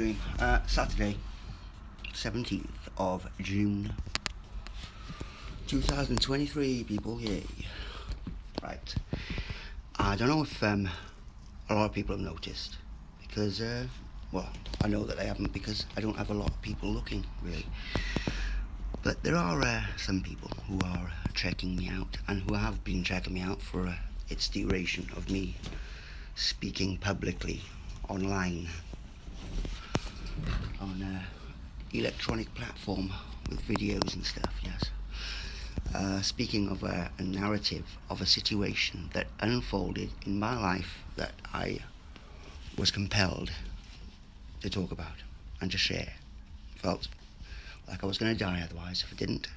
doing? Saturday, 17th of June, 2023, people, yay. Right. I don't know if a lot of people have noticed, because, well, I know that they haven't, because I don't have a lot of people looking, really. But there are some people who are checking me out, and who have been checking me out for its duration of me speaking publicly online on electronic platform with videos and stuff, yes. Speaking of a narrative of a situation that unfolded in my life that I was compelled to talk about and to share. Felt like I was going to die otherwise if I didn't.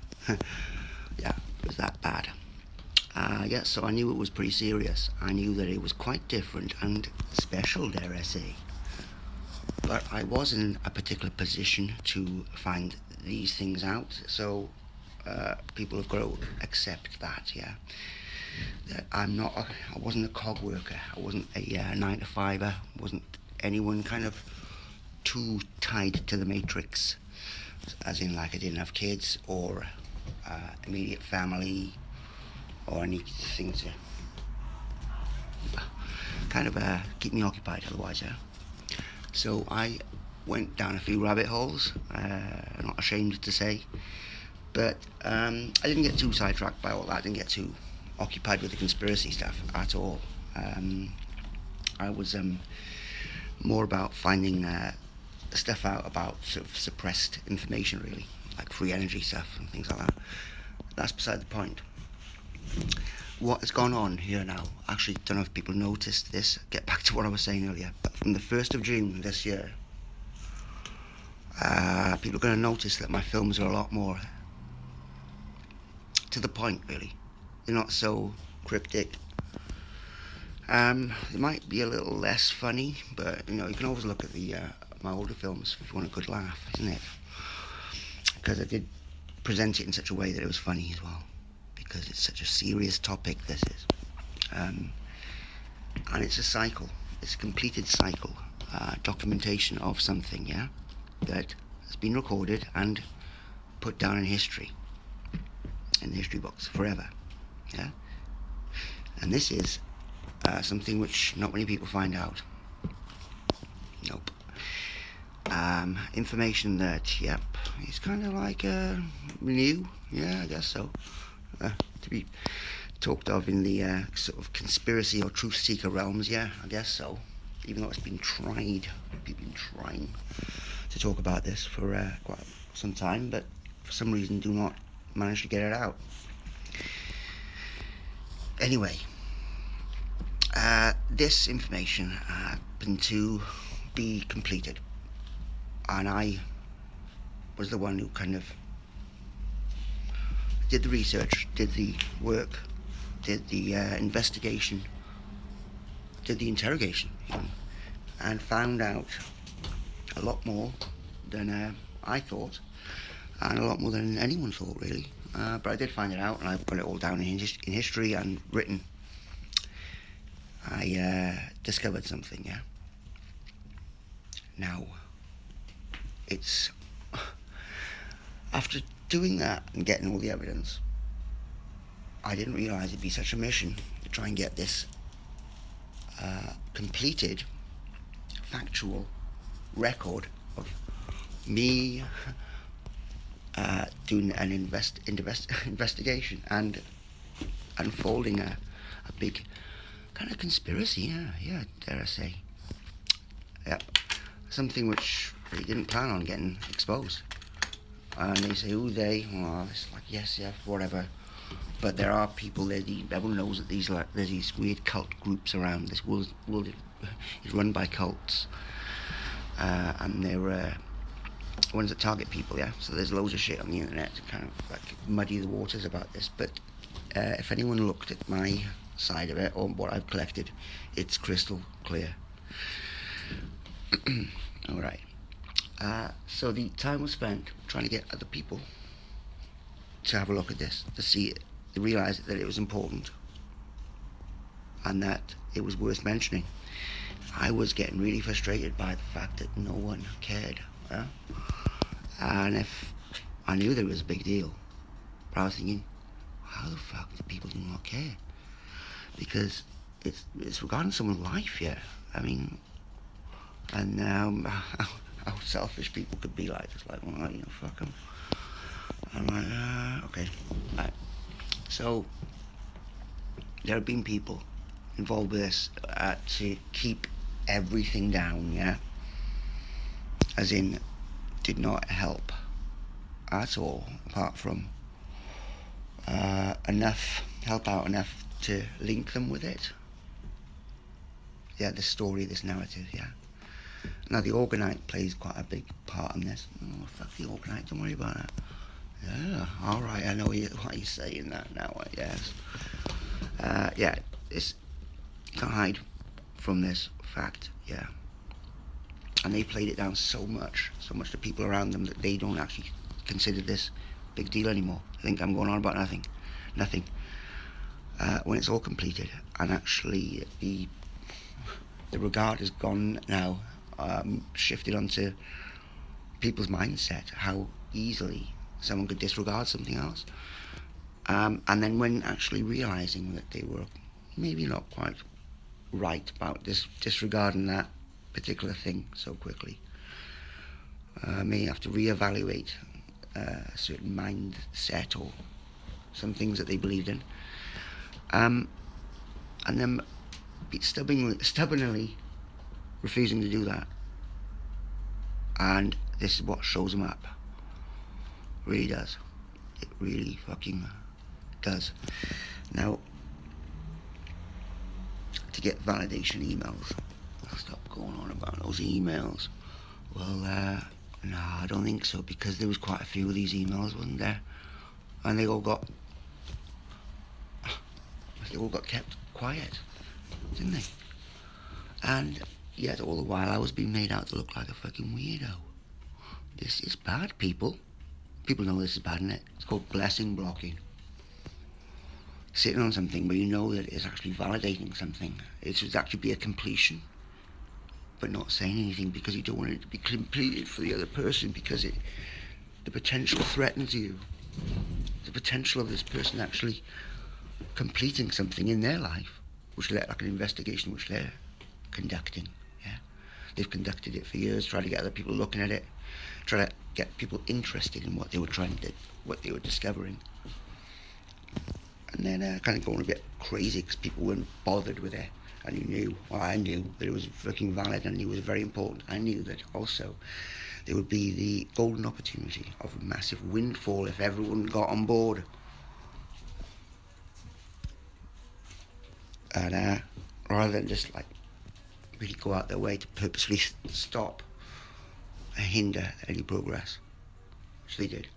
Yeah, it was that bad. Yeah, so I knew it was pretty serious. I knew that it was quite different and special, dare I say. But I was in a particular position to find these things out, so people have got to accept that, yeah. That I wasn't a cog worker, I wasn't a 9-to-5er, wasn't anyone kind of too tied to the matrix, as in like I didn't have kids or immediate family or anything to kind of keep me occupied otherwise, yeah. So I went down a few rabbit holes, I'm not ashamed to say, but I didn't get too sidetracked by all that. I didn't get too occupied with the conspiracy stuff at all. I was more about finding stuff out about sort of suppressed information, really, like free energy stuff and things like that. That's beside the point. What has gone on here now, actually, don't know if people noticed this, get back to what I was saying earlier, but from the 1st of June this year, people are going to notice that my films are a lot more to the point, really. They're not so cryptic. They might be a little less funny, but, you know, you can always look at the my older films if you want a good laugh, isn't it? Because I did present it in such a way that it was funny as well, because it's such a serious topic, this is. And it's a cycle, it's a completed cycle, documentation of something, yeah, that has been recorded and put down in history, in the history books, forever, yeah. And this is something which not many people find out. Nope. Information that, yep, is kind of like new, yeah, I guess so. To be talked of in the sort of conspiracy or truth seeker realms, yeah, I guess so. Even though it's been tried, people have been trying to talk about this for quite some time, but for some reason do not manage to get it out. Anyway, this information happened to be completed, and I was the one who kind of did the research, did the work, did the investigation, did the interrogation, you know, and found out a lot more than I thought, and a lot more than anyone thought, really. But I did find it out, and I've got it all down in history and written. I discovered something, yeah. Now, it's after doing that and getting all the evidence, I didn't realise it'd be such a mission to try and get this completed, factual record of me doing an investigation and unfolding a big kind of conspiracy, yeah, dare I say. Yep, something which they didn't plan on getting exposed. And they say, who they? Well, it's like, yes, yeah, whatever. But there are people there, everyone knows that there's these weird cult groups around. This world is run by cults. And they're ones that target people, yeah? So there's loads of shit on the internet to kind of like muddy the waters about this. But if anyone looked at my side of it, or what I've collected, it's crystal clear. Alright. So the time was spent trying to get other people to have a look at this, to see it, to realise that it was important and that it was worth mentioning. I was getting really frustrated by the fact that no one cared. Yeah? And if I knew there was a big deal, but I was thinking, how the fuck do people do not care? Because it's regarding someone's life, yeah. I mean, and how selfish people could be like, it's like, well, you know, fuck them. I'm like, okay, right. So there have been people involved with this to keep everything down, yeah. As in, did not help at all, apart from help out enough to link them with it. Yeah, this story, this narrative, yeah. Now the Organite plays quite a big part in this. Oh, fuck the Organite, don't worry about that. Yeah, alright, I know why you're saying that now, yes. Yeah, you can't hide from this fact, yeah. And they played it down so much to people around them that they don't actually consider this big deal anymore. I think I'm going on about nothing. When it's all completed, and actually the regard has gone now, shifted onto people's mindset, how easily someone could disregard something else. And then when actually realising that they were maybe not quite right about disregarding that particular thing so quickly, may have to reevaluate a certain mindset or some things that they believed in, and then stubbornly refusing to do that. And this is what shows them up. Really does. It really fucking does. Now, to get validation emails, stop going on about those emails. Well, no, I don't think so, because there was quite a few of these emails, wasn't there? And they all got kept quiet, didn't they? And yet all the while I was being made out to look like a fucking weirdo. This is bad, people. People know this is bad, isn't it? It's called blessing blocking. Sitting on something where you know that it's actually validating something. It should actually be a completion, but not saying anything because you don't want it to be completed for the other person, because the potential threatens you. The potential of this person actually completing something in their life, which like an investigation which they're conducting. Yeah, they've conducted it for years, trying to get other people looking at it, trying to get people interested in what they were discovering. And then kind of going a bit crazy because people weren't bothered with it, and I knew that it was fucking valid, and it was very important. I knew that also there would be the golden opportunity of a massive windfall if everyone got on board. And rather than just like really go out their way to purposely stop and hinder any progress, which they did.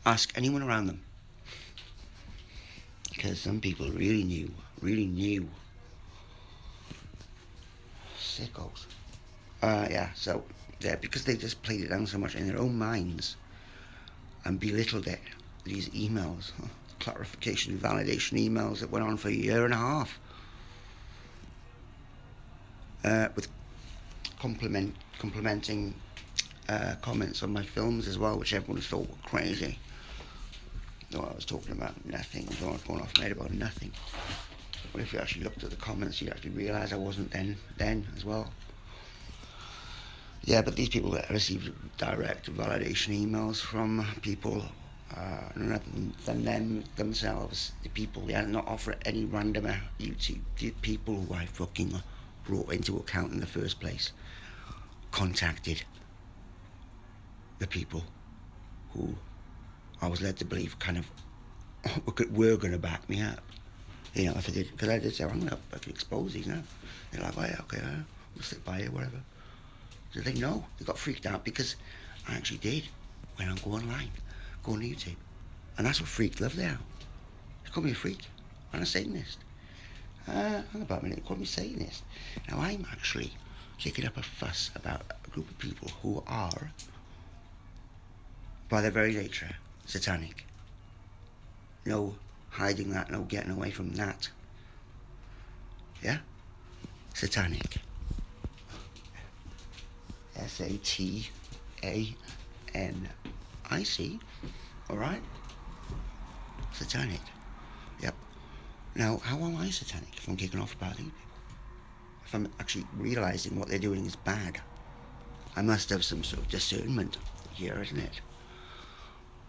Ask anyone around them, because some people really knew. Sickos. So because they just played it down so much in their own minds and belittled it, these emails, clarification, validation emails that went on for a year and a half, with complimenting comments on my films as well, which everyone thought were crazy. No, I was talking about nothing, going off made about nothing. But if you actually looked at the comments, you actually realise I wasn't then as well. Yeah, but these people that received direct validation emails from people, rather than them themselves, the people, not offer any random YouTube, the people who I fucking brought into account in the first place, contacted the people who I was led to believe kind of were going to back me up. If I did, because I did say, I'm going to fucking expose these now. They're like, well, yeah, okay, we'll sit by it, whatever. So they know, they got freaked out because I actually did. When I go online, go on YouTube. And that's what freaks love now. They call me a freak. I'm a Satanist. Hang about a minute, they call me Satanist. Now I'm actually kicking up a fuss about a group of people who are, by their very nature, satanic. No hiding that, no getting away from that. Yeah? Satanic. Satanic. Alright? Satanic. Yep. Now, how am I satanic if I'm kicking off about it? If I'm actually realising what they're doing is bad? I must have some sort of discernment here, isn't it?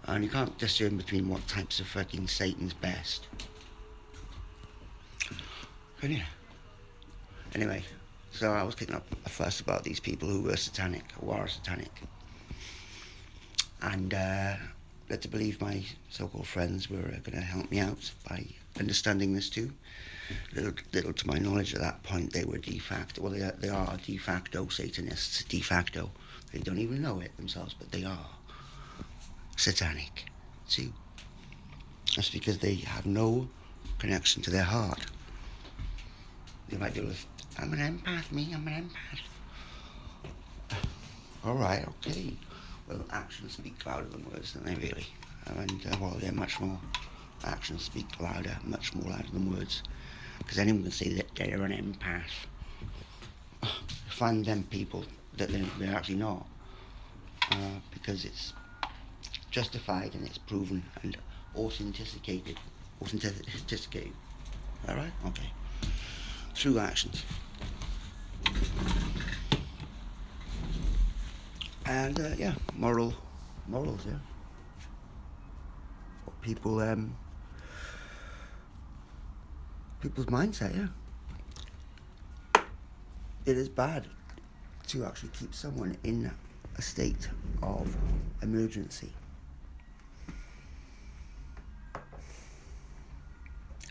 And you can't discern between what types of fucking Satan's best. Can you? Anyway, so I was kicking up a fuss about these people who were satanic, who are satanic. And led to believe my so-called friends were going to help me out by understanding this too. Little to my knowledge at that point, they were de facto, well, they are de facto Satanists, de facto. They don't even know it themselves, but they are satanic too. That's because they have no connection to their heart. They might do with, I'm an empath, I'm an empath. Alright, okay. Well, actions speak louder than words, don't they, really? And, well, they're much more, actions speak louder, much more louder than words. Because anyone can say that they're an empath. Find them people that they're actually not. Because it's justified and it's proven and authenticated. Alright? Okay. Through actions. And, yeah, morals, yeah. What people, people's mindset, yeah. It is bad to actually keep someone in a state of emergency.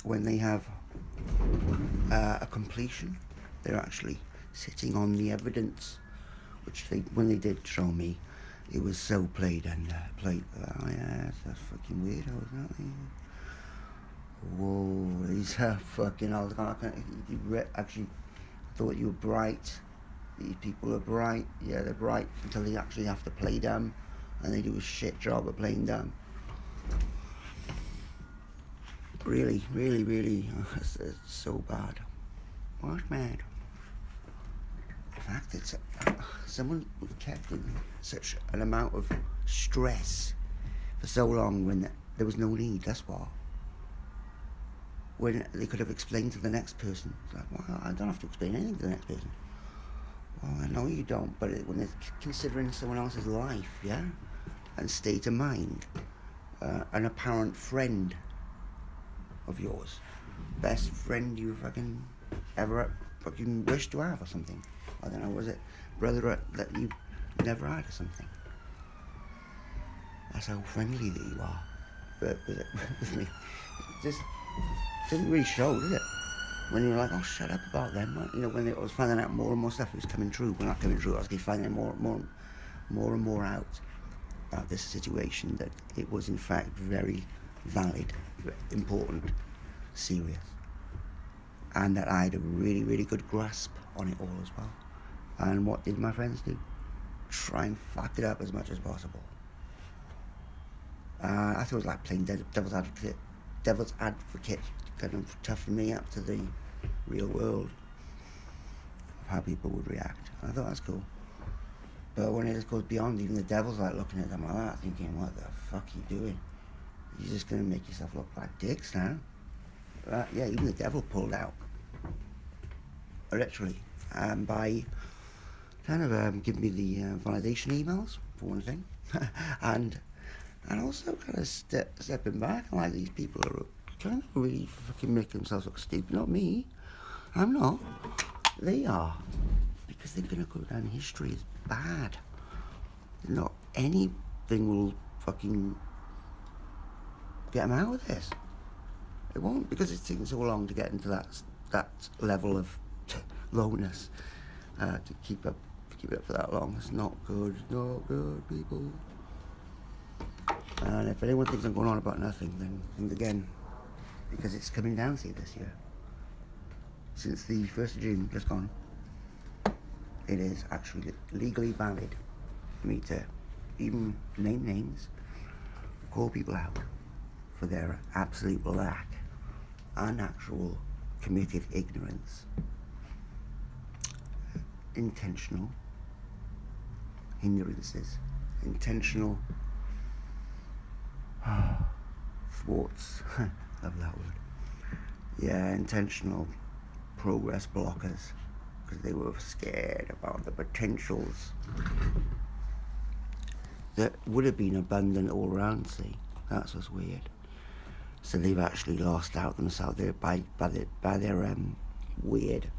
When they have a completion, they're actually sitting on the evidence, which when they did show me, it was so played. Oh yeah, that's fucking weirdo, isn't it? Whoa, these are fucking old. Actually thought you were bright. These people are bright. Yeah, they're bright until they actually have to play dumb, and they do a shit job of playing dumb. Really, it's so bad. What's mad? The fact that someone was kept in such an amount of stress for so long when there was no need, that's what. When they could have explained to the next person. It's like, well, I don't have to explain anything to the next person. Well, I know you don't, but when it's considering someone else's life, yeah, and state of mind, an apparent friend of yours, best friend you fucking ever fucking wished to have or something. I don't know, was it brother that you never had or something? That's how friendly that you are. But with me, it just didn't really show, did it? When you were like, oh, shut up about them. You know, when I was finding out more and more stuff, it was coming true. Well, not coming true, I was finding more and more out about this situation, that it was in fact very valid, important, serious, and that I had a really good grasp on it all as well. And what did my friends do? Try and fuck it up as much as possible. I thought it was like playing devil's advocate, kind of toughen me up to the real world of how people would react. I thought that's cool. But when it just goes beyond, even the devil's like looking at them like that, thinking, what the fuck are you doing? You're just going to make yourself look like dicks now. Yeah, even the devil pulled out. Literally. By kind of giving me the validation emails, for one thing. and also kind of stepping back. And like, these people are kind of really fucking making themselves look stupid. Not me. I'm not. They are. Because they're going to go down history as bad. Not anything will fucking get them out of this. It won't, because it's taken so long to get into that level of lowness, to keep it up for that long. It's not good, people. And if anyone thinks I'm going on about nothing, then think again, because it's coming down to you this year. Since the 1st of June, just gone, it is actually legally valid for me to even name names, call people out for their absolute lack and actual committed ignorance, intentional hindrances, intentional thwarts. Love that word. Yeah, intentional progress blockers, because they were scared about the potentials that would have been abundant all around. See, that's what's weird. So they've actually lost out themselves there by their weird